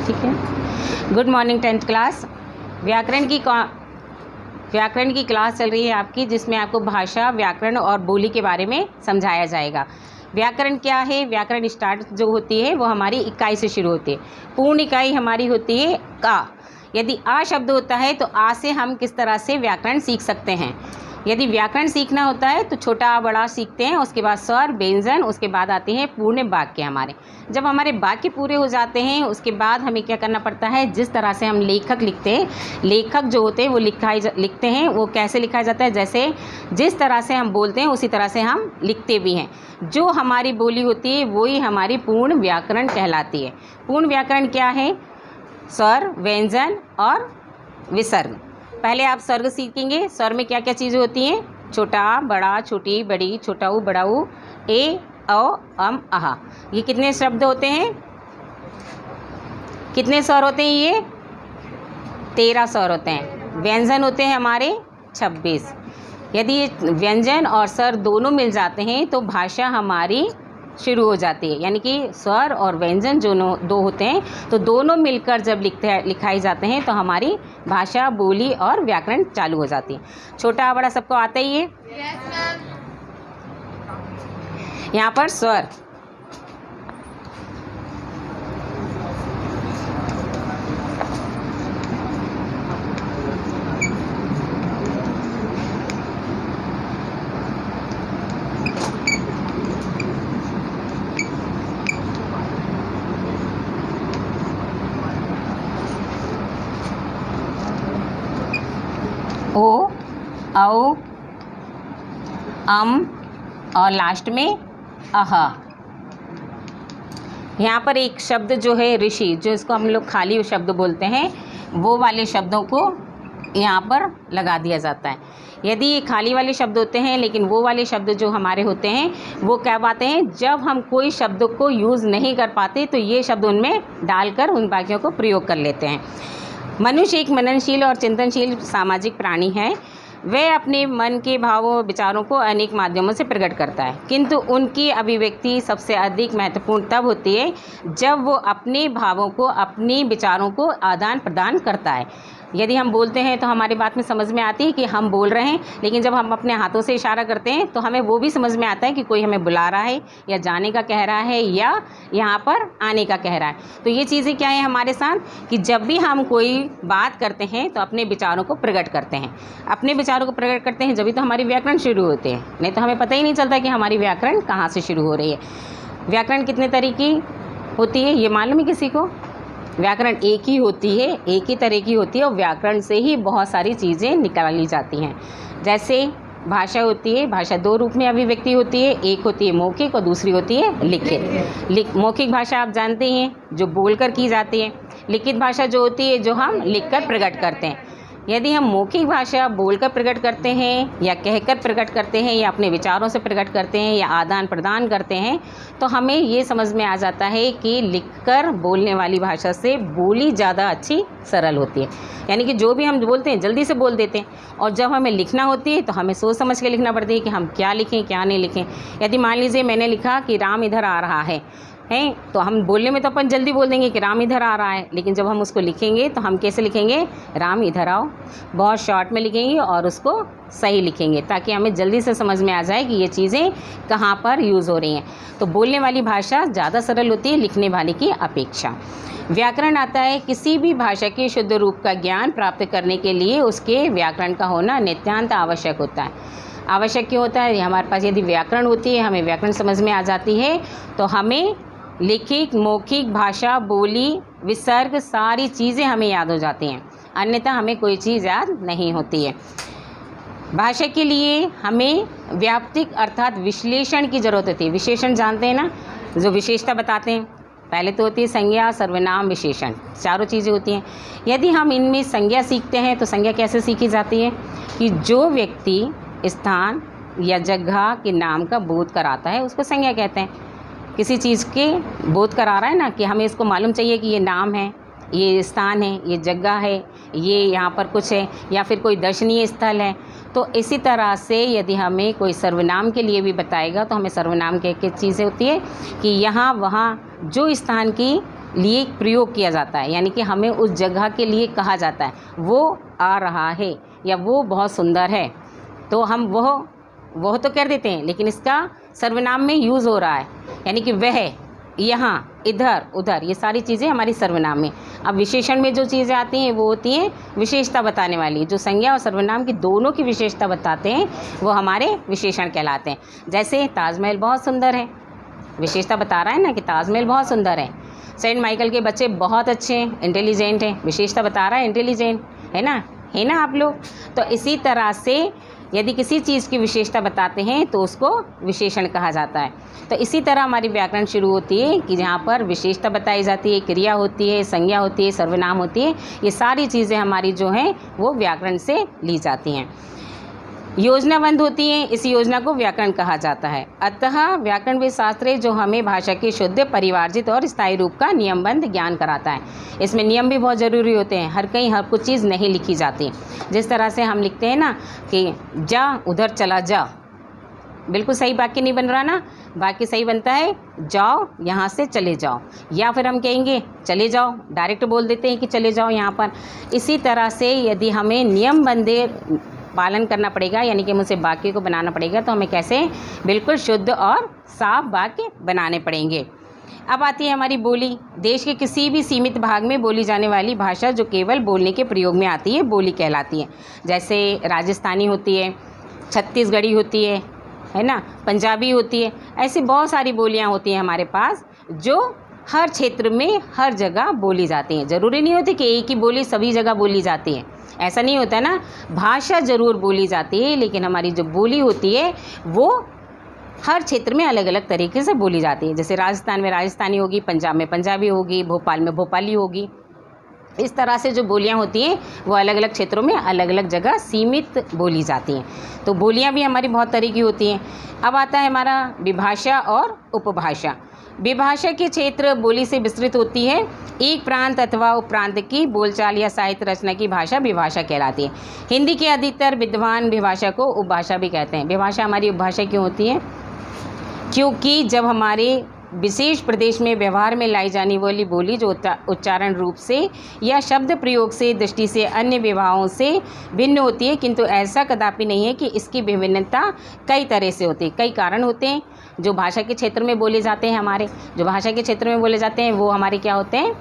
ठीक है। Good morning 10th class. व्याकरण की क्लास चल रही है आपकी, जिसमें आपको भाषा, व्याकरण और बोली के बारे में समझाया जाएगा। व्याकरण क्या है? व्याकरण स्टार्ट जो होती है वो हमारी इकाई से शुरू होती है। पूर्ण इकाई हमारी होती है का। यदि आ शब्द होता है तो आ से हम किस तरह से व्याकरण सीख सकते हैं। यदि व्याकरण सीखना होता है तो छोटा आ बड़ा सीखते हैं, उसके बाद स्वर, व्यंजन, उसके बाद आते हैं पूर्ण वाक्य हमारे। जब हमारे वाक्य पूरे हो जाते हैं उसके बाद हमें क्या करना पड़ता है, जिस तरह से हम लेखक लिखते हैं, लेखक जो होते हैं वो लिखते हैं, वो कैसे लिखा जाता है, जैसे जिस तरह से हम बोलते हैं उसी तरह से हम लिखते भी हैं। जो हमारी बोली होती है वही हमारी पूर्ण व्याकरण कहलाती है। पूर्ण व्याकरण क्या है? स्वर, व्यंजन और विसर्ग। पहले आप स्वर्ग सीखेंगे। स्वर में क्या क्या चीज़ें होती हैं? छोटा, बड़ा, छोटी, बड़ी, छोटा ऊ, बड़ा ऊ, ए, औ, अम, आहा। ये कितने शब्द होते हैं? कितने स्वर होते हैं? ये 13 स्वर होते हैं। व्यंजन होते हैं हमारे 26। यदि व्यंजन और स्वर दोनों मिल जाते हैं तो भाषा हमारी शुरू हो जाती है। यानी कि स्वर और व्यंजन जो दो होते हैं तो दोनों मिलकर जब लिखाई जाते हैं तो हमारी भाषा, बोली और व्याकरण चालू हो जाती है। छोटा बड़ा सबको आता ही है। Yes, ma'am. यहाँ पर स्वर, ओ, औ, अम और लास्ट में अह। यहाँ पर एक शब्द जो है ऋषि, जो इसको हम लोग खाली शब्द बोलते हैं, वो वाले शब्दों को यहाँ पर लगा दिया जाता है। यदि ये खाली वाले शब्द होते हैं, लेकिन वो वाले शब्द जो हमारे होते हैं वो क्या बातें हैं, जब हम कोई शब्द को यूज़ नहीं कर पाते तो ये शब्द उनमें डालकर उन वाक्यों को प्रयोग कर लेते हैं। मनुष्य एक मननशील और चिंतनशील सामाजिक प्राणी है। वह अपने मन के भावों विचारों को अनेक माध्यमों से प्रकट करता है, किंतु उनकी अभिव्यक्ति सबसे अधिक महत्वपूर्ण तब होती है जब वो अपने भावों को, अपने विचारों को आदान प्रदान करता है। यदि हम बोलते हैं तो हमारी बात में समझ में आती है कि हम बोल रहे हैं, लेकिन जब हम अपने हाथों से इशारा करते हैं तो हमें वो भी समझ में आता है कि कोई हमें बुला रहा है, या जाने का कह रहा है, या यहाँ पर आने का कह रहा है। तो ये चीज़ें क्या है हमारे साथ, कि जब भी हम कोई बात करते हैं तो अपने विचारों को प्रकट करते हैं। अपने विचारों को प्रकट करते हैं जब तो हमारी व्याकरण शुरू होते हैं, नहीं तो हमें पता ही नहीं चलता कि हमारी व्याकरण कहाँ से शुरू हो रही है। व्याकरण कितने तरह की होती है ये मालूम है किसी को? व्याकरण एक ही होती है, एक ही तरह की होती है, और व्याकरण से ही बहुत सारी चीज़ें निकाली जाती हैं। जैसे भाषा होती है, भाषा दो रूप में अभिव्यक्ति होती है, एक होती है मौखिक और दूसरी होती है लिखित। मौखिक भाषा आप जानते हैं जो बोलकर की जाती है। लिखित भाषा जो होती है जो हम लिखकर प्रकट करते हैं। यदि हम मौखिक भाषा बोलकर प्रकट करते हैं, या कहकर प्रकट करते हैं, या अपने विचारों से प्रकट करते हैं, या आदान प्रदान करते हैं, तो हमें ये समझ में आ जाता है कि लिखकर बोलने वाली भाषा से बोली ज़्यादा अच्छी, सरल होती है। यानी कि जो भी हम बोलते हैं जल्दी से बोल देते हैं, और जब हमें लिखना होती है तो हमें सोच समझ के लिखना पड़ता है कि हम क्या लिखें क्या नहीं लिखें। यदि मान लीजिए मैंने लिखा कि राम इधर आ रहा है, तो हम बोलने में तो अपन जल्दी बोल देंगे कि राम इधर आ रहा है, लेकिन जब हम उसको लिखेंगे तो हम कैसे लिखेंगे? राम इधर आओ। बहुत शॉर्ट में लिखेंगे और उसको सही लिखेंगे, ताकि हमें जल्दी से समझ में आ जाए कि ये चीज़ें कहाँ पर यूज़ हो रही हैं। तो बोलने वाली भाषा ज़्यादा सरल होती है लिखने वाली की अपेक्षा। व्याकरण आता है किसी भी भाषा के शुद्ध रूप का ज्ञान प्राप्त करने के लिए उसके व्याकरण का होना नितांत आवश्यक होता है। आवश्यक क्यों होता है? हमारे पास यदि व्याकरण होती है, हमें व्याकरण समझ में आ जाती है, तो हमें लिखित, मौखिक भाषा, बोली, विसर्ग, सारी चीज़ें हमें याद हो जाती हैं, अन्यथा हमें कोई चीज़ याद नहीं होती है। भाषा के लिए हमें व्याप्तिक अर्थात विश्लेषण की ज़रूरत होती है। विशेषण जानते हैं ना, जो विशेषता बताते हैं। पहले तो होती है संज्ञा, सर्वनाम, विशेषण, चारों चीज़ें होती हैं। यदि हम इनमें संज्ञा सीखते हैं तो संज्ञा कैसे सीखी जाती है, कि जो व्यक्ति स्थान या जगह के नाम का बोध कराता है उसको संज्ञा कहते हैं। किसी चीज़ के बोध करा रहा है ना, कि हमें इसको मालूम चाहिए कि ये नाम है, ये स्थान है, ये जगह है, ये यहाँ पर कुछ है, या फिर कोई दर्शनीय स्थल है। तो इसी तरह से यदि हमें कोई सर्वनाम के लिए भी बताएगा तो हमें सर्वनाम के चीज़ें होती है कि यहाँ वहाँ जो स्थान की लिए प्रयोग किया जाता है, यानी कि हमें उस जगह के लिए कहा जाता है वो आ रहा है या वो बहुत सुंदर है, तो हम वह तो कर देते हैं, लेकिन इसका सर्वनाम में यूज़ हो रहा है, यानी कि वह, यहाँ, इधर, उधर, ये सारी चीज़ें हमारी सर्वनाम में। अब विशेषण में जो चीज़ें आती हैं वो होती हैं विशेषता बताने वाली, जो संज्ञा और सर्वनाम की दोनों की विशेषता बताते हैं वो हमारे विशेषण कहलाते हैं। जैसे ताजमहल बहुत सुंदर है, विशेषता बता रहा है ना कि ताजमहल बहुत सुंदर है। सेंट माइकल के बच्चे बहुत अच्छे हैं, इंटेलिजेंट हैं, विशेषता बता रहा है इंटेलिजेंट, है ना आप लोग। तो इसी तरह से यदि किसी चीज़ की विशेषता बताते हैं तो उसको विशेषण कहा जाता है। तो इसी तरह हमारी व्याकरण शुरू होती है कि जहाँ पर विशेषता बताई जाती है, क्रिया होती है, संज्ञा होती है, सर्वनाम होती है, ये सारी चीज़ें हमारी जो हैं वो व्याकरण से ली जाती हैं। योजनाबंद होती हैं, इस योजना को व्याकरण कहा जाता है। अतः व्याकरण वे शास्त्र है जो हमें भाषा के शुद्ध, परिवार्जित और स्थायी रूप का नियमबंद ज्ञान कराता है। इसमें नियम भी बहुत ज़रूरी होते हैं, हर कहीं हर कुछ चीज़ नहीं लिखी जाती। जिस तरह से हम लिखते हैं ना कि जा उधर चला जा, बिल्कुल सही वाक्य नहीं बन रहा ना, वाक्य सही बनता है जाओ यहाँ से चले जाओ, या फिर हम कहेंगे चले जाओ, डायरेक्ट बोल देते हैं कि चले जाओ यहाँ पर। इसी तरह से यदि हमें नियम बंदे पालन करना पड़ेगा, यानी कि मुझसे वाक्य को बनाना पड़ेगा, तो हमें कैसे बिल्कुल शुद्ध और साफ वाक्य बनाने पड़ेंगे। अब आती है हमारी बोली। देश के किसी भी सीमित भाग में बोली जाने वाली भाषा जो केवल बोलने के प्रयोग में आती है बोली कहलाती है। जैसे राजस्थानी होती है, छत्तीसगढ़ी होती है ना, पंजाबी होती है, ऐसी बहुत सारी बोलियां होती हैं हमारे पास जो हर क्षेत्र में हर जगह बोली जाती हैं। ज़रूरी नहीं होती कि एक ही बोली सभी जगह बोली जाती है, ऐसा नहीं होता ना। भाषा ज़रूर बोली जाती है, लेकिन हमारी जो बोली होती है वो हर क्षेत्र में अलग अलग तरीके से बोली जाती है। जैसे राजस्थान में राजस्थानी होगी, पंजाब में पंजाबी होगी, भोपाल में भोपाली होगी। इस तरह से जो बोलियां होती हैं वो अलग अलग क्षेत्रों में अलग अलग जगह सीमित बोली जाती हैं। तो बोलियां भी हमारी बहुत तरह की होती हैं। अब आता है हमारा विभाषा और उपभाषा। विभाषा के क्षेत्र बोली से विस्तृत होती है। एक प्रांत अथवा उपप्रांत की बोलचाल या साहित्य रचना की भाषा विभाषा कहलाती है। हिंदी के अधिकतर विद्वान विभाषा को उपभाषा भी कहते हैं। विभाषा हमारी उपभाषा क्यों होती है? क्योंकि जब हमारे विशेष प्रदेश में व्यवहार में लाई जाने वाली बोली जो उच्चारण रूप से या शब्द प्रयोग से दृष्टि से अन्य विभागों से भिन्न होती है, किंतु ऐसा कदापि नहीं है कि इसकी विभिन्नता कई तरह से होती है। कई कारण होते हैं जो भाषा के क्षेत्र में बोले जाते हैं। हमारे जो भाषा के क्षेत्र में बोले जाते हैं वो हमारे क्या होते हैं?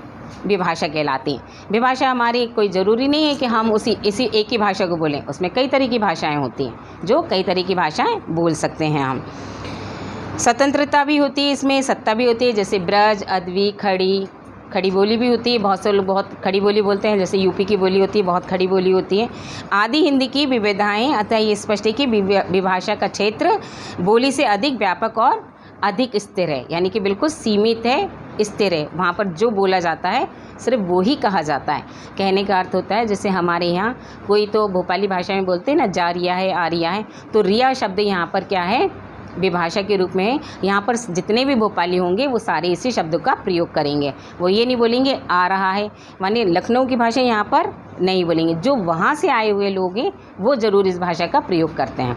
विभाषा कहलाती हैं। विभाषा हमारी कोई ज़रूरी नहीं है कि हम इसी एक ही भाषा को बोलें, उसमें कई तरह की भाषाएँ होती हैं जो कई तरह की भाषाएँ बोल सकते हैं हम। स्वतंत्रता भी होती है, इसमें सत्ता भी होती है। जैसे ब्रज, अदवी, खड़ी बोली भी होती है। बहुत से लोग बहुत खड़ी बोली बोलते हैं। जैसे यूपी की बोली होती है, बहुत खड़ी बोली होती है। आदि हिंदी की विविधताएं, अतः ये स्पष्ट है कि विभाषा का क्षेत्र बोली से अधिक व्यापक और अधिक स्थिर है, यानी कि बिल्कुल सीमित है, स्थिर है। वहाँ पर जो बोला जाता है सिर्फ वो ही कहा जाता है। कहने का अर्थ होता है जैसे हमारे यहाँ कोई तो भोपाली भाषा में बोलते हैं ना, जा रिया है, आ रिया है, तो रिया शब्द यहाँ पर क्या है? विभाषा के रूप में। यहाँ पर जितने भी भोपाली होंगे वो सारे इसी शब्दों का प्रयोग करेंगे। वो ये नहीं बोलेंगे आ रहा है, माने लखनऊ की भाषा यहाँ पर नहीं बोलेंगे। जो वहाँ से आए हुए लोग हैं वो ज़रूर इस भाषा का प्रयोग करते हैं।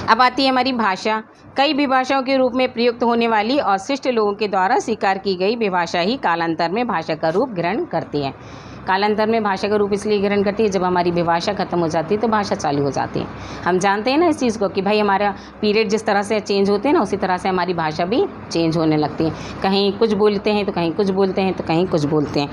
अब आती है हमारी भाषा। कई विभाषाओं के रूप में प्रयुक्त होने वाली और शिष्ट लोगों के द्वारा स्वीकार की गई विभाषा ही कालांतर में भाषा का रूप ग्रहण करती है। कालांतर में भाषा का रूप इसलिए ग्रहण करती है जब हमारी विभाषा खत्म हो जाती है तो भाषा चालू हो जाती है। हम जानते हैं ना इस चीज़ को कि भाई हमारा पीरियड जिस तरह से चेंज होते हैं ना, उसी तरह से हमारी भाषा भी चेंज होने लगती है। कहीं कुछ बोलते हैं तो कहीं कुछ बोलते हैं तो कहीं कुछ बोलते हैं।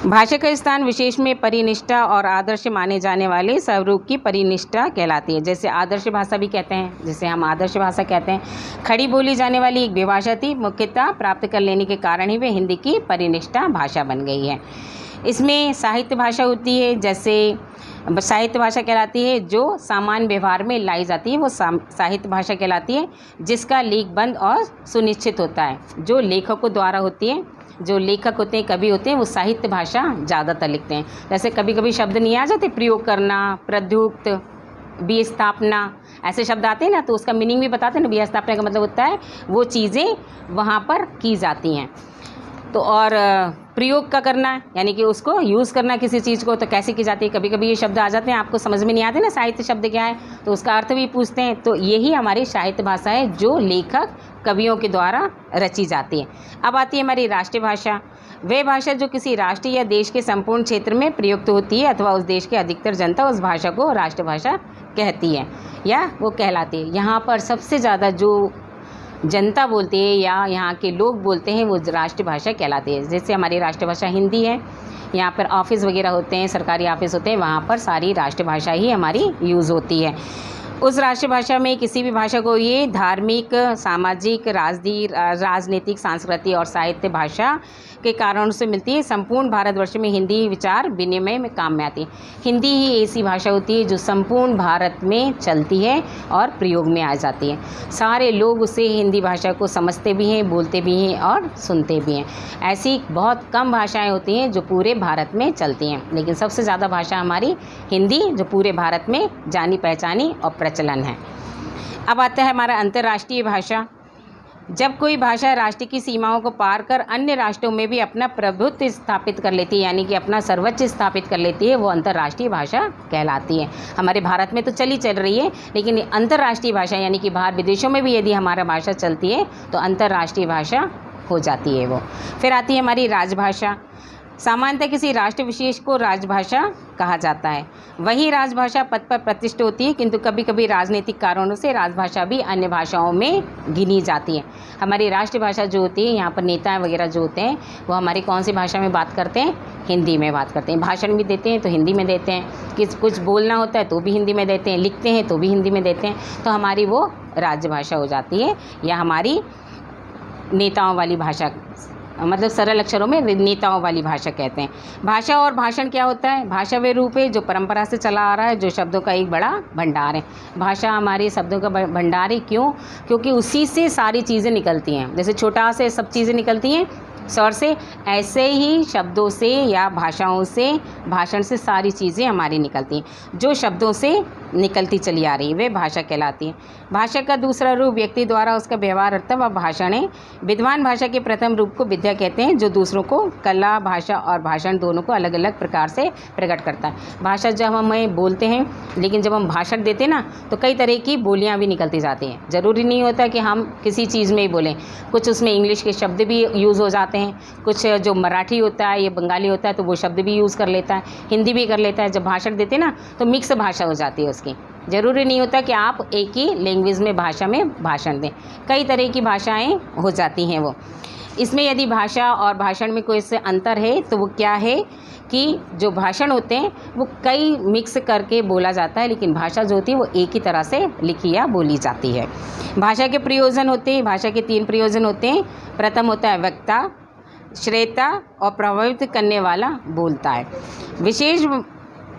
भाषा का स्थान विशेष में परिनिष्ठा और आदर्श माने जाने वाले स्वरूप की परिनिष्ठा कहलाती है। जैसे आदर्श भाषा भी कहते हैं, जैसे हम आदर्श भाषा कहते हैं। खड़ी बोली जाने वाली एक विभाषा थी, मुख्यतः प्राप्त कर लेने के कारण ही वे हिंदी की परिनिष्ठा भाषा बन गई है। इसमें साहित्य भाषा होती है। जैसे साहित्य भाषा कहलाती है जो सामान्य व्यवहार में लाई जाती है, वो साहित्य भाषा कहलाती है। जिसका लेखबंद और सुनिश्चित होता है, जो लेखकों द्वारा होती है। जो लेखक होते हैं, कवि होते हैं, वो साहित्य भाषा ज़्यादातर लिखते हैं। जैसे कभी कभी शब्द नहीं आ जाते, प्रयोग करना, प्रद्युक्त, विस्थापना, ऐसे शब्द आते हैं ना, तो उसका मीनिंग भी बताते हैं ना। विस्थापना का मतलब होता है वो चीज़ें वहाँ पर की जाती हैं। तो और प्रयोग का करना यानी कि उसको यूज़ करना किसी चीज़ को तो कैसे की जाती है। कभी कभी ये शब्द आ जाते हैं आपको समझ में नहीं आते ना, साहित्य शब्द क्या है, तो उसका अर्थ भी पूछते हैं। तो यही हमारी साहित्य भाषा है जो लेखक कवियों के द्वारा रची जाती है। अब आती है हमारी राष्ट्रीय भाषा। वह भाषा जो किसी राष्ट्र या देश के संपूर्ण क्षेत्र में प्रयुक्त होती है अथवा उस देश की अधिकतर जनता उस भाषा को राष्ट्रभाषा कहती है या वो कहलाती है। यहाँ पर सबसे ज़्यादा जो जनता बोलती है या यहाँ के लोग बोलते हैं वो राष्ट्रभाषा कहलाती है। जैसे हमारी राष्ट्रभाषा हिंदी है, यहाँ पर ऑफिस वगैरह होते हैं, सरकारी ऑफिस होते हैं, वहाँ पर सारी राष्ट्रभाषा ही हमारी यूज़ होती है। उस राष्ट्रभाषा में किसी भी भाषा को ये धार्मिक, सामाजिक, राजनीतिक, सांस्कृतिक और साहित्य भाषा के कारणों से मिलती है। संपूर्ण भारतवर्ष में हिंदी विचार विनिमय में काम में आती है। हिंदी ही ऐसी भाषा होती है जो संपूर्ण भारत में चलती है और प्रयोग में आ जाती है। सारे लोग उसे हिंदी भाषा को समझते भी हैं, बोलते भी हैं और सुनते भी हैं। ऐसी बहुत कम भाषाएं होती हैं जो पूरे भारत में चलती हैं, लेकिन सबसे ज़्यादा भाषा हमारी हिंदी जो पूरे भारत में जानी पहचानी और प्रचलन है। अब आता है हमारा अंतर्राष्ट्रीय भाषा। जब कोई भाषा राष्ट्र की सीमाओं को पार कर अन्य राष्ट्रों में भी अपना प्रभुत्व स्थापित कर लेती है यानी कि अपना सर्वोच्च स्थापित कर लेती है, वो अंतर्राष्ट्रीय भाषा कहलाती है। हमारे भारत में तो चल रही है, लेकिन अंतर्राष्ट्रीय भाषा यानी कि बाहर विदेशों में भी यदि हमारा भाषा चलती है तो अंतर्राष्ट्रीय भाषा हो जाती है वो। फिर आती है हमारी राजभाषा। सामान्यतः किसी राष्ट्र विशेष को राजभाषा कहा जाता है। वही राजभाषा पद पर प्रतिष्ठित होती है, किंतु कभी कभी राजनीतिक कारणों से राजभाषा भी अन्य भाषाओं में गिनी जाती है। हमारी राष्ट्रभाषा जो होती है, यहाँ पर नेता वगैरह जो होते हैं वो हमारी कौन सी भाषा में बात करते हैं? हिंदी में बात करते हैं। भाषण भी देते हैं तो हिंदी में देते हैं, कुछ बोलना होता है तो भी हिंदी में देते हैं, लिखते हैं तो भी हिंदी में देते हैं। तो हमारी वो राजभाषा हो जाती है या हमारी नेताओं वाली भाषा, मतलब सरल अक्षरों में नेताओं वाली भाषा कहते हैं। भाषा और भाषण क्या होता है? भाषा वे रूप है जो परंपरा से चला आ रहा है, जो शब्दों का एक बड़ा भंडार है। भाषा हमारे शब्दों का भंडार है। क्यों? क्योंकि उसी से सारी चीज़ें निकलती हैं। जैसे छोटा से सब चीज़ें निकलती हैं स्वर से, ऐसे ही शब्दों से या भाषाओं से, भाषण से सारी चीज़ें हमारी निकलती हैं। जो शब्दों से निकलती चली आ रही है वे भाषा कहलाती है। भाषा का दूसरा रूप व्यक्ति द्वारा उसका व्यवहार अर्थव भाषण है। विद्वान भाषा के प्रथम रूप को विद्या कहते हैं, जो दूसरों को कला, भाषा और भाषण दोनों को अलग अलग प्रकार से प्रकट करता है। भाषा जब हम बोलते हैं, लेकिन जब हम भाषण देते हैं ना तो कई तरह की बोलियाँ भी निकलती जाती हैं। ज़रूरी नहीं होता कि हम किसी चीज़ में ही बोलें, कुछ उसमें इंग्लिश के शब्द भी यूज़ हो जाते हैं, कुछ जो मराठी होता है या बंगाली होता है तो वो शब्द भी यूज़ कर लेता है, हिंदी भी कर लेता है। जब भाषण देते हैं ना तो मिक्स भाषा हो जाती है उसकी। ज़रूरी नहीं होता कि आप एक ही लैंग्वेज में भाषा में भाषण दें, कई तरह की भाषाएं हो जाती हैं वो। इसमें यदि भाषा और भाषण में कोई से अंतर है तो वो क्या है कि जो भाषण होते हैं वो कई मिक्स करके बोला जाता है, लेकिन भाषा जो होती है वो एक ही तरह से लिखी या बोली जाती है। भाषा के प्रयोजन होते हैं। भाषा के 3 प्रयोजन होते हैं। प्रथम होता है वक्ता, श्रोता और प्रभावित करने वाला बोलता है। विशेष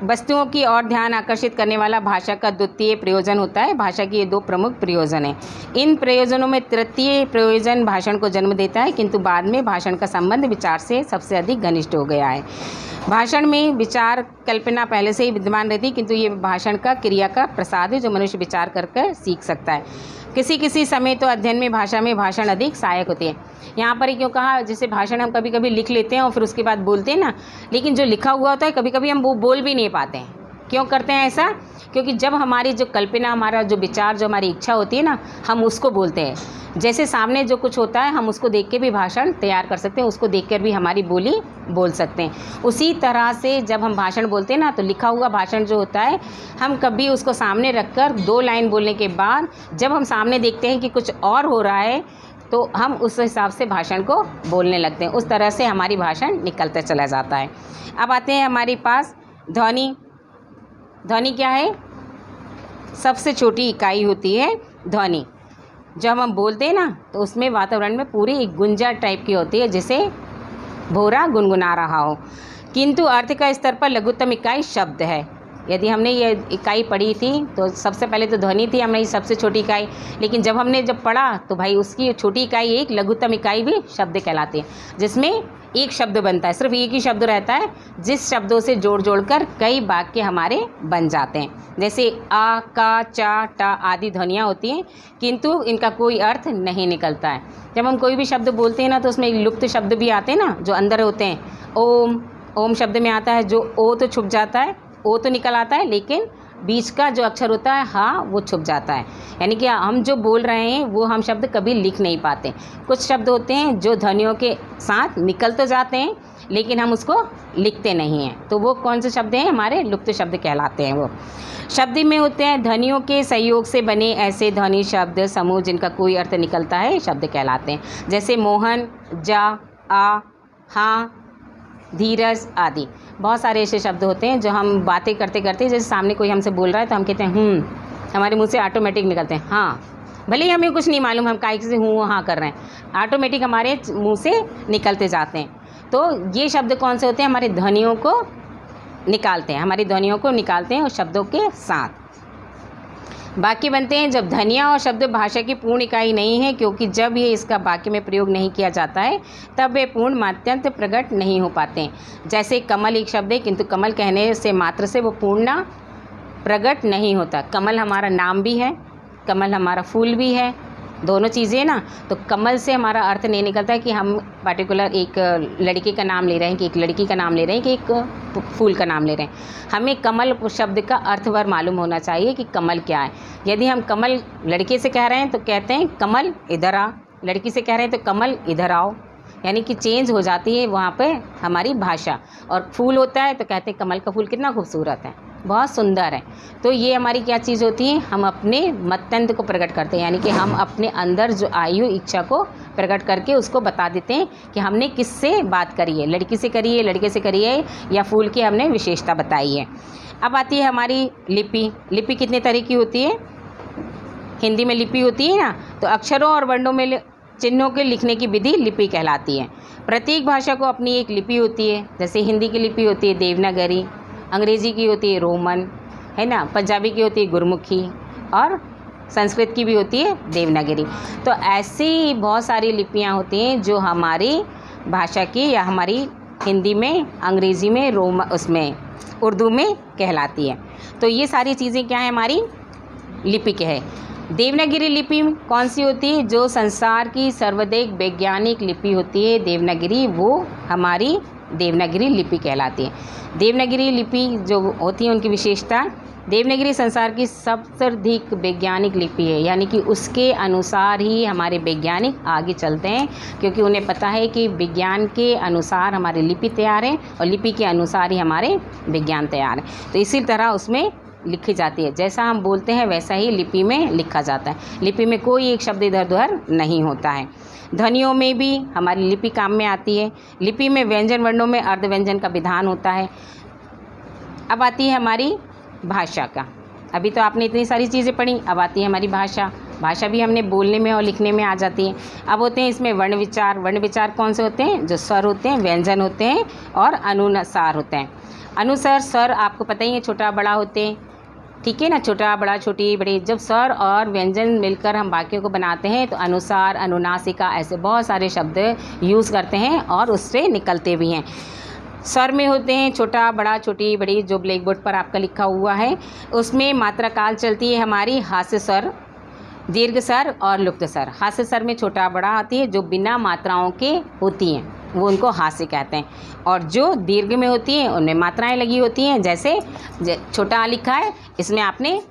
वस्तुओं की ओर ध्यान आकर्षित करने वाला भाषा का द्वितीय प्रयोजन होता है। भाषा के ये 2 प्रमुख प्रयोजन हैं। इन प्रयोजनों में तृतीय प्रयोजन भाषण को जन्म देता है, किंतु बाद में भाषण का संबंध विचार से सबसे अधिक घनिष्ठ हो गया है। भाषण में विचार कल्पना पहले से ही विद्यमान रहती है, किंतु ये भाषण का क्रिया का प्रसाद है जो मनुष्य विचार कर सीख सकता है। किसी समय तो अध्ययन में भाषण अधिक सहायक होती है। यहाँ पर ही क्यों कहा, जैसे भाषण हम कभी कभी लिख लेते हैं और फिर उसके बाद बोलते हैं ना, लेकिन जो लिखा हुआ होता है कभी कभी हम वो बोल भी नहीं पाते हैं। क्यों करते हैं ऐसा? क्योंकि जब हमारी जो कल्पना, हमारा जो विचार, जो हमारी इच्छा होती है ना, हम उसको बोलते हैं। जैसे सामने जो कुछ होता है हम उसको देख के भी भाषण तैयार कर सकते हैं, उसको देखकर भी हमारी बोली बोल सकते हैं। उसी तरह से जब हम भाषण बोलते हैं ना तो लिखा हुआ भाषण जो होता है, हम कभी उसको सामने रखकर 2 लाइन बोलने के बाद जब हम सामने देखते हैं कि कुछ और हो रहा है तो हम उस हिसाब से भाषण को बोलने लगते हैं। उस तरह से हमारी भाषण निकलता चला जाता है। अब आते हैं हमारे पास ध्वनि। ध्वनि क्या है? सबसे छोटी इकाई होती है ध्वनि। जब हम बोलते हैं ना तो उसमें वातावरण में पूरी एक गुंजा टाइप की होती है, जैसे भौरा गुनगुना रहा हो, किंतु अर्थ का स्तर पर लघुत्तम इकाई शब्द है। यदि हमने ये इकाई पढ़ी थी तो सबसे पहले तो ध्वनि थी हमारी सबसे छोटी इकाई, लेकिन जब हमने पढ़ा तो भाई उसकी छोटी इकाई एक लघुत्तम इकाई भी शब्द कहलाती है, जिसमें एक शब्द बनता है, सिर्फ एक ही शब्द रहता है जिस शब्दों से जोड़ जोड़ कर कई वाक्य हमारे बन जाते हैं। जैसे आ, का, चा, टा आदि ध्वनियाँ होती हैं, किंतु इनका कोई अर्थ नहीं निकलता है। जब हम कोई भी शब्द बोलते हैं ना तो उसमें एक लुप्त शब्द भी आते हैं ना, जो अंदर होते हैं। ओम, ओम शब्द में आता है जो ओ तो छुप जाता है, ओ तो निकल आता है, लेकिन बीच का जो अक्षर होता है हाँ वो छुप जाता है। यानी कि हम जो बोल रहे हैं वो हम शब्द कभी लिख नहीं पाते। कुछ शब्द होते हैं जो ध्वनियों के साथ निकल तो जाते हैं लेकिन हम उसको लिखते नहीं हैं, तो वो कौन से शब्द हैं? हमारे लुप्त शब्द कहलाते हैं। वो शब्द में होते हैं ध्वनियों के सहयोग से बने ऐसे ध्वनि शब्द समूह जिनका कोई अर्थ निकलता है शब्द कहलाते हैं। जैसे मोहन, जा, आ, हाँ, धीरज आदि बहुत सारे ऐसे शब्द होते हैं जो हम बातें करते करते, जैसे सामने कोई हमसे बोल रहा है तो हम कहते हैं हमारे मुंह से ऑटोमेटिक निकलते हैं हाँ, भले ही हमें कुछ नहीं मालूम हम काहे से हाँ कर रहे हैं, ऑटोमेटिक हमारे मुंह से निकलते जाते हैं। तो ये शब्द कौन से होते हैं? हमारी ध्वनियों को निकालते हैं, हमारी ध्वनियों को निकालते हैं उस शब्दों के साथ। वाक्य बनते हैं जब ध्वनियाँ और शब्द भाषा की पूर्ण इकाई नहीं है, क्योंकि जब ये इसका वाक्य में प्रयोग नहीं किया जाता है तब वे पूर्ण मात्यांत प्रकट नहीं हो पाते हैं। जैसे कमल एक शब्द है किंतु कमल कहने से मात्र से वो पूर्ण प्रकट नहीं होता। कमल हमारा नाम भी है, कमल हमारा फूल भी है, दोनों चीज़ें ना। तो कमल से हमारा अर्थ नहीं निकलता है कि हम पर्टिकुलर एक लड़के का नाम ले रहे हैं, कि एक लड़की का नाम ले रहे हैं, कि एक फूल का नाम ले रहे हैं। हमें कमल शब्द का अर्थवर मालूम होना चाहिए कि कमल क्या है। यदि हम कमल लड़के से कह रहे हैं तो कहते हैं कमल इधर आ, लड़की से कह रहे हैं तो कमल इधर आओ, यानी कि चेंज हो जाती है वहाँ पे हमारी भाषा। और फूल होता है तो कहते हैं कमल का फूल कितना खूबसूरत है, बहुत सुंदर है। तो ये हमारी क्या चीज़ होती है? हम अपने मतंत को प्रकट करते हैं, यानी कि हम अपने अंदर जो आयु इच्छा को प्रकट करके उसको बता देते हैं कि हमने किससे बात करी है, लड़की से करी है, लड़के से करी है, या फूल की हमने विशेषता बताई है। अब आती है हमारी लिपि। लिपि कितने तरह की होती है? हिंदी में लिपि होती है ना, तो अक्षरों और वर्णों में चिन्हों के लिखने की विधि लिपि कहलाती है। प्रत्येक भाषा को अपनी एक लिपि होती है। जैसे हिंदी की लिपि होती है देवनागरी, अंग्रेज़ी की होती है रोमन, है ना, पंजाबी की होती है गुरमुखी, और संस्कृत की भी होती है देवनागरी। तो ऐसी बहुत सारी लिपियाँ होती हैं जो हमारी भाषा की या हमारी हिंदी में, अंग्रेज़ी में, उसमें उर्दू में कहलाती है। तो ये सारी चीज़ें क्या है? हमारी लिपि के है। देवनागरी लिपि कौन सी होती है? जो संसार की सर्वाधिक वैज्ञानिक लिपि होती है देवनागरी, वो हमारी देवनागरी लिपि कहलाती है। देवनागरी लिपि जो होती है उनकी विशेषता, देवनागरी संसार की सबसे अधिक वैज्ञानिक लिपि है, यानी कि उसके अनुसार ही हमारे वैज्ञानिक आगे चलते हैं, क्योंकि उन्हें पता है कि विज्ञान के अनुसार हमारी लिपि तैयार है और लिपि के अनुसार ही हमारे विज्ञान तैयार है। तो इसी तरह उसमें लिखी जाती है, जैसा हम बोलते हैं वैसा ही लिपि में लिखा जाता है। लिपि में कोई एक शब्द इधर उधर नहीं होता है। ध्वनियों में भी हमारी लिपि काम में आती है। लिपि में व्यंजन वर्णों में अर्ध व्यंजन का विधान होता है। अब आती है हमारी भाषा का। अभी तो आपने इतनी सारी चीज़ें पढ़ी, अब आती है हमारी भाषा। भाषा भी हमने बोलने में और लिखने में आ जाती है। अब होते हैं इसमें वर्ण विचार। वर्ण विचार कौन से होते हैं? जो स्वर होते हैं, व्यंजन होते हैं और अनुसार होते हैं। अनुसार स्वर आपको पता ही है, छोटा बड़ा होते हैं, ठीक है ना, छोटा बड़ा, छोटी बड़ी। जब स्वर और व्यंजन मिलकर हम वाक्यों को बनाते हैं तो अनुसार, अनुनासिका, ऐसे बहुत सारे शब्द यूज़ करते हैं और उससे निकलते भी हैं। स्वर में होते हैं छोटा बड़ा, छोटी बड़ी, जो ब्लैक बोर्ड पर आपका लिखा हुआ है। उसमें मात्रा काल चलती है हमारी हास्य स्वर, दीर्घ स्वर और लुप्त स्वर। हास्य स्वर में छोटा बड़ा आती है जो बिना मात्राओं के होती हैं, वो उनको हास्य कहते हैं। और जो दीर्घ में होती हैं उनमें मात्राएं लगी होती हैं। जैसे छोटा लिखा है, इसमें आपने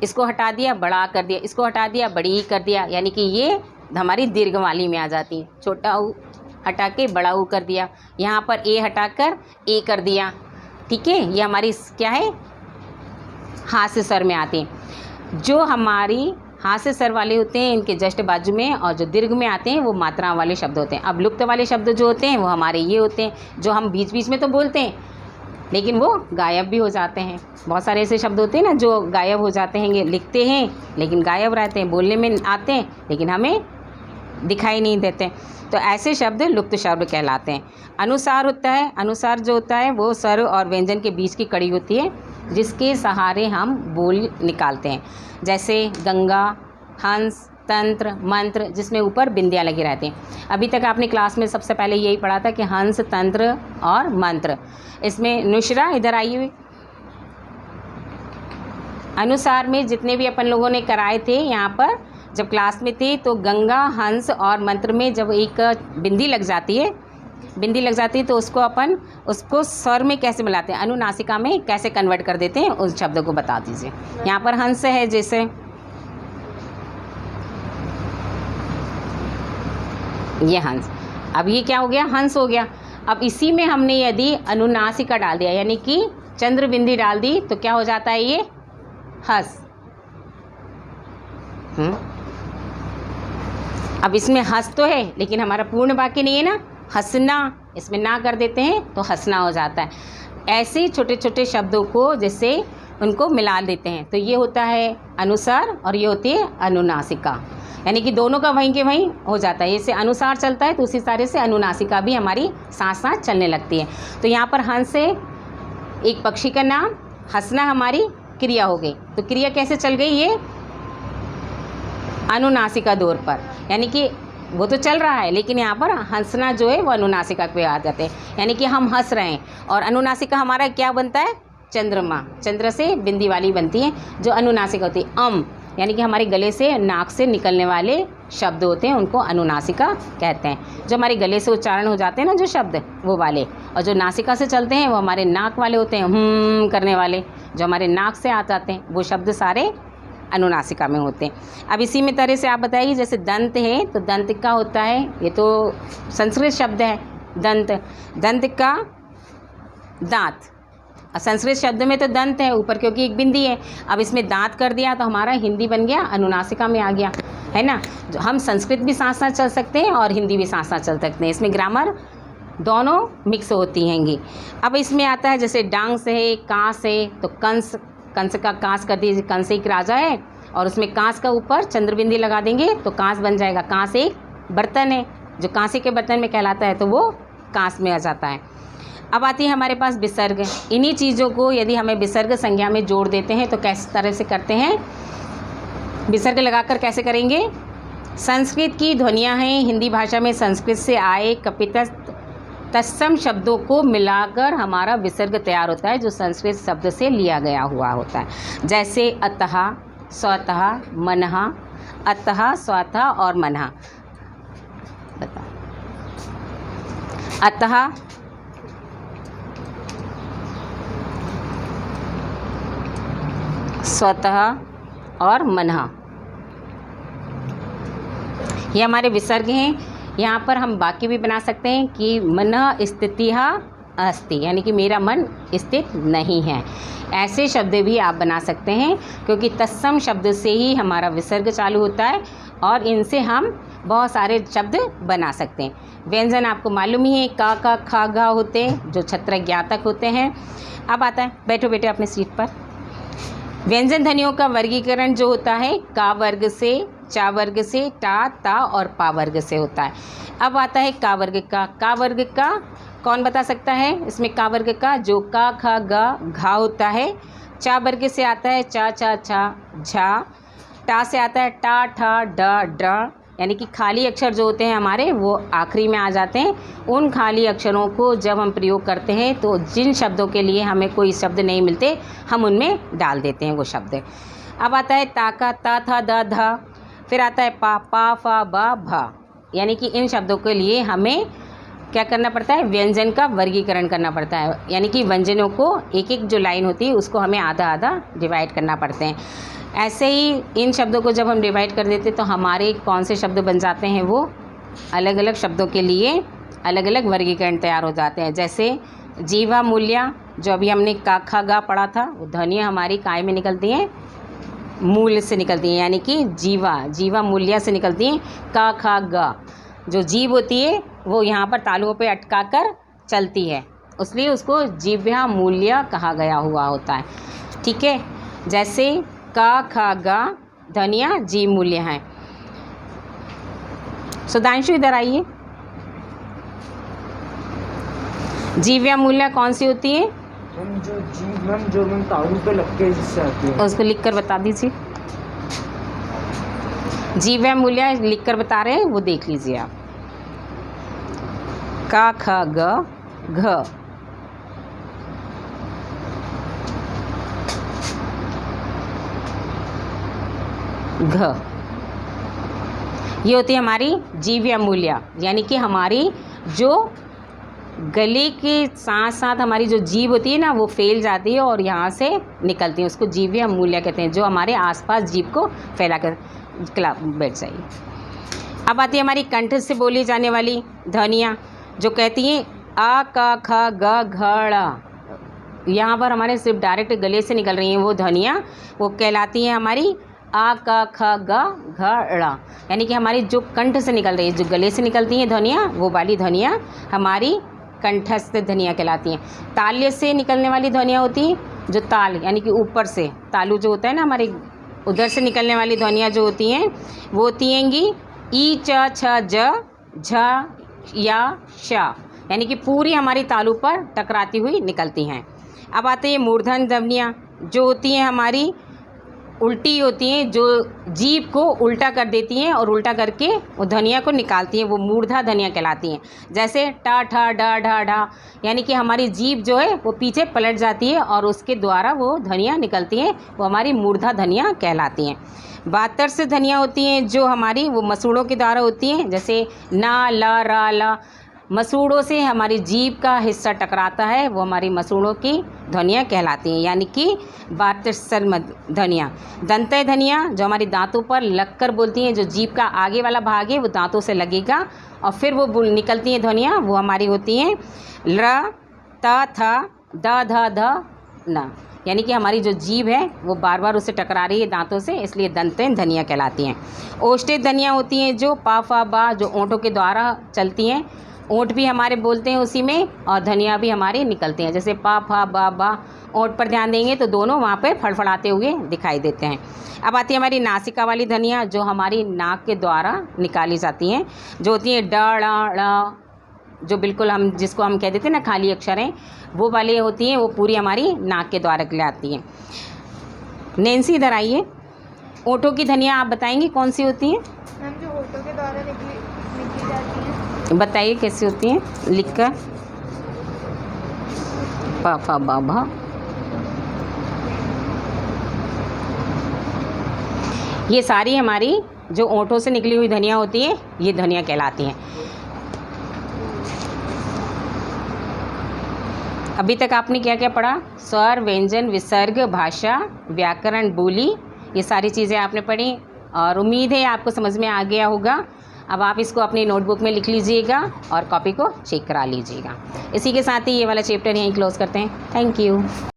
इसको हटा दिया, बड़ा कर दिया, इसको हटा दिया, बड़ी कर दिया, यानी कि ये हमारी दीर्घ वाली में आ जाती है। छोटा ऊ हटा के बड़ा ऊ कर दिया, यहाँ पर ए हटाकर ए कर दिया, ठीक है। ये हमारी क्या है? हास्य स्वर में आती हैं। जो हमारी हास्य स्वर वाले होते हैं इनके जस्ट बाजू में, और जो दीर्घ में आते हैं वो मात्रा वाले शब्द होते हैं। अब लुप्त वाले शब्द जो होते हैं वो हमारे ये होते हैं जो हम बीच बीच में तो बोलते हैं लेकिन वो गायब भी हो जाते हैं। बहुत सारे ऐसे शब्द होते हैं ना जो गायब हो जाते हैं, लिखते हैं लेकिन गायब रहते हैं, बोलने में आते हैं लेकिन हमें दिखाई नहीं देते। तो ऐसे शब्द लुप्त शब्द कहलाते हैं। अनुसार होता है, अनुसार जो होता है वो स्वर और व्यंजन के बीच की कड़ी होती है जिसके सहारे हम बोल निकालते हैं। जैसे गंगा, हंस, तंत्र, मंत्र, जिसमें ऊपर बिंदियाँ लगी रहती हैं। अभी तक आपने क्लास में सबसे पहले यही पढ़ा था कि हंस, तंत्र और मंत्र। इसमें नुशरा इधर आई हुई अनुसार में जितने भी अपन लोगों ने कराए थे यहाँ पर जब क्लास में थे, तो गंगा, हंस और मंत्र में जब एक बिंदी लग जाती है तो उसको स्वर में कैसे मिलाते हैं, अनुनासिका में कैसे कन्वर्ट कर देते हैं, उस शब्द को बता दीजिए। यहाँ पर हंस है, जैसे ये हंस, अब ये क्या हो गया, हंस हो गया। अब इसी में हमने यदि अनुनासिका डाल दिया, यानी कि चंद्र बिंदी डाल दी, तो क्या हो जाता है, ये हंस। अब इसमें हंस तो है, लेकिन हमारा पूर्ण वाक्य नहीं है ना, हंसना, इसमें ना कर देते हैं तो हंसना हो जाता है। ऐसे छोटे छोटे शब्दों को जैसे उनको मिला देते हैं, तो ये होता है अनुसार और ये होती है अनुनासिका, यानी कि दोनों का वहीं के वहीं हो जाता है। जैसे अनुसार चलता है तो उसी तरह से अनुनासिका भी हमारी साथ साथ चलने लगती है। तो यहाँ पर हंस है एक पक्षी का नाम, हंसना हमारी क्रिया हो गई। तो क्रिया कैसे चल गई, ये अनुनासिका दौर पर, यानी कि वो तो चल रहा है लेकिन यहाँ पर हंसना जो है वो अनुनासिका पे आ जाते हैं, यानी कि हम हंस रहे हैं। और अनुनासिका हमारा क्या बनता है, चंद्रमा, चंद्र से बिंदी वाली बनती है जो अनुनासिका होती है। यानी कि हमारे गले से, नाक से निकलने वाले शब्द होते हैं, उनको अनुनासिका कहते हैं। जो हमारे गले से उच्चारण हो जाते हैं ना जो शब्द, वो वाले, और जो नासिका से चलते हैं वो हमारे नाक वाले होते हैं, करने वाले, जो हमारे नाक से आ जाते हैं, वो शब्द सारे अनुनासिका में होते हैं। अब इसी में तरह से आप बताइए, जैसे दंत है तो दंत का होता है, ये तो संस्कृत शब्द है दंत, दंत का दांत, संस्कृत शब्द में तो दंत है ऊपर क्योंकि एक बिंदी है। अब इसमें दांत कर दिया तो हमारा हिंदी बन गया अनुनासिका में आ गया, है ना। हम संस्कृत भी साथ साथ चल सकते हैं और हिंदी भी साथ साथ चल सकते हैं, इसमें ग्रामर दोनों मिक्स होती हैंगी। अब इसमें आता है जैसे डांग से है, कांस है, तो कंस, कंस का कांस कर दीजिए, कंस एक राजा है और उसमें कांस का ऊपर चंद्रबिंदी लगा देंगे तो कांस बन जाएगा। कांस एक बर्तन है, जो कांसे के बर्तन में कहलाता है तो वो कांस में आ जाता है। अब आती है हमारे पास विसर्ग। इन्हीं चीज़ों को यदि हमें विसर्ग संज्ञा में जोड़ देते हैं तो किस तरह से करते हैं, विसर्ग लगाकर कैसे करेंगे। संस्कृत की ध्वनियाँ हैं, हिंदी भाषा में संस्कृत से आए कपित तत्सम शब्दों को मिलाकर हमारा विसर्ग तैयार होता है, जो संस्कृत शब्द से लिया गया हुआ होता है। जैसे अतः, स्वतः, मनः, अतः, स्वतः और मनः। अतः, स्वतः और मनः, ये हमारे विसर्ग हैं। यहाँ पर हम वाक्य भी बना सकते हैं कि मनः स्थितिः अस्ति, यानी कि मेरा मन स्थित नहीं है। ऐसे शब्द भी आप बना सकते हैं क्योंकि तत्सम शब्द से ही हमारा विसर्ग चालू होता है और इनसे हम बहुत सारे शब्द बना सकते हैं। व्यंजन आपको मालूम ही है, का, खा, गा होते हैं जो छत्र ज्ञातक होते हैं। अब आता है, बैठो बेटे अपने सीट पर। व्यंजन ध्वनियों का वर्गीकरण जो होता है का वर्ग से, चा वर्ग से, टा, ता और पा वर्ग से होता है। अब आता है का वर्ग का। का वर्ग का कौन बता सकता है, इसमें का वर्ग का जो का, खा, गा, घा होता है। चा वर्ग से आता है चा, चा, छा, झा। टा से आता है टा, ठा, ड, ड, यानी कि खाली अक्षर जो होते हैं हमारे वो आखिरी में आ जाते हैं। उन खाली अक्षरों को जब हम प्रयोग करते हैं तो जिन शब्दों के लिए हमें कोई शब्द नहीं मिलते हम उनमें डाल देते हैं वो शब्द। अब आता है ता का, ता, था, द, धा। फिर आता है पा, पा, फा, बा, भा, यानी कि इन शब्दों के लिए हमें क्या करना पड़ता है, व्यंजन का वर्गीकरण करना पड़ता है। यानी कि व्यंजनों को एक एक जो लाइन होती है उसको हमें आधा आधा डिवाइड करना पड़ते हैं। ऐसे ही इन शब्दों को जब हम डिवाइड कर देते तो हमारे कौन से शब्द बन जाते हैं, वो अलग अलग शब्दों के लिए अलग अलग वर्गीकरण तैयार हो जाते हैं। जैसे जीवा मूल्य, जो अभी हमने का, खा, गा पढ़ा था, वो ध्वनियाँ हमारी काय में निकलती हैं, मूल से निकलती हैं, यानी कि जीवा मूल्य से निकलती हैं। का, खा, गा, जो जीव होती है वो यहाँ पर तालुओं पे अटका कर चलती है, इसलिए उसको जीव्या मूल्य कहा गया हुआ होता है। ठीक है, जैसे का, खा, गा ध्वनियाँ जीव मूल्य हैं। सुधांशु इधर आइए। जीव्या मूल्य कौन सी होती है, जो जीव जो तालु पे लग के जिससे आती है, उसको लिख कर बता दीजिए। जीव मूल्य लिख कर बता रहे हैं, वो देख लीजिए आप। का ख ग घ, घ, ये होती है हमारी जीव्य मूल्य, यानी कि हमारी जो गले के साथ साथ हमारी जो जीभ होती है ना, वो फैल जाती है और यहाँ से निकलती है, उसको जीव्य मूल्य कहते हैं, जो हमारे आसपास जीभ को फैला कर बैठ जाइए। अब आती है हमारी कंठ से बोली जाने वाली ध्वनियाँ, जो कहती हैं आ क ख ग घ ड़। यहाँ पर हमारे सिर्फ डायरेक्ट गले से निकल रही हैं वो ध्वनियाँ, वो कहलाती हैं हमारी आ क ख ग घ ड़, यानी कि हमारी जो कंठ से निकल रही है, जो गले से निकलती हैं ध्वनियाँ, वो वाली ध्वनियाँ हमारी कंठस्थ ध्वनियाँ कहलाती हैं। ताल्य से निकलने वाली ध्वनियाँ होती हैं, जो ताल यानी कि ऊपर से तालु जो होता है ना हमारे, उधर से निकलने वाली ध्वनियाँ जो होती हैं वो होती हैंगी ई च छ ज झ या श, यानी कि पूरी हमारी तालु पर टकराती हुई निकलती हैं। अब आते हैं मूर्धन ध्वनियाँ, जो होती हैं हमारी उल्टी होती हैं, जो जीभ को उल्टा कर देती हैं और उल्टा करके वो ध्वनिया को निकालती हैं, वो मूर्धा ध्वनियाँ कहलाती हैं। जैसे टा ठा डा ढा ढा, यानी कि हमारी जीभ जो है वो पीछे पलट जाती है और उसके द्वारा वो ध्वनियाँ निकलती हैं, वो हमारी मूर्धा ध्वनियाँ कहलाती हैं। बहत्तर से ध्वनियाँ होती हैं जो हमारी वो मसूड़ों के द्वारा होती हैं, जैसे ना ला रा ला, मसूड़ों से हमारी जीभ का हिस्सा टकराता है, वो हमारी मसूड़ों की ध्वनियाँ कहलाती हैं, यानी कि 72 ध्वनियाँ। दंतय ध्वनियाँ जो हमारी दांतों पर लगकर बोलती हैं, जो जीभ का आगे वाला भाग है वो दांतों से लगेगा और फिर वो निकलती हैं ध्वनियाँ, वो हमारी होती हैं ल त थ द ध ध न, यानी कि हमारी जो जीभ है वो बार बार उससे टकरा रही है दांतों से, इसलिए दंतय ध्वनियाँ कहलाती हैं। ओष्ठित ध्वनियाँ होती हैं जो पा फा बा, जो ओंठों के द्वारा चलती हैं, ओंठ भी हमारे बोलते हैं उसी में और ध्वनियाँ भी हमारी निकलती हैं, जैसे पा फा बा बा, ओंठ पर ध्यान देंगे तो दोनों वहाँ पे फड़फड़ाते हुए दिखाई देते हैं। अब आती है हमारी नासिका वाली ध्वनियाँ, जो हमारी नाक के द्वारा निकाली जाती हैं, जो होती हैं ड ड़ ड़, जो बिल्कुल हम जिसको हम कह देते हैं ना खाली अक्षर हैं, वो वाली होती हैं, वो पूरी हमारी नाक के द्वारा कहलाती हैं। नैन्सी इधर आइए, ओंठों की ध्वनियाँ आप बताएंगी कौन सी होती हैं? मैम जो होठों के द्वारा निकली जाती हैं। बताइए कैसी होती हैं, लिख कर। पा फा बा भा, ये सारी हमारी जो ओंठों से निकली हुई ध्वनियाँ होती हैं, ये ध्वनियाँ कहलाती हैं। अभी तक आपने क्या क्या पढ़ा? स्वर, व्यंजन, विसर्ग, भाषा, व्याकरण, बोली, ये सारी चीज़ें आपने पढ़ी और उम्मीद है आपको समझ में आ गया होगा। अब आप इसको अपनी नोटबुक में लिख लीजिएगा और कॉपी को चेक करा लीजिएगा। इसी के साथ ही ये वाला चैप्टर यहीं क्लोज करते हैं। Thank you.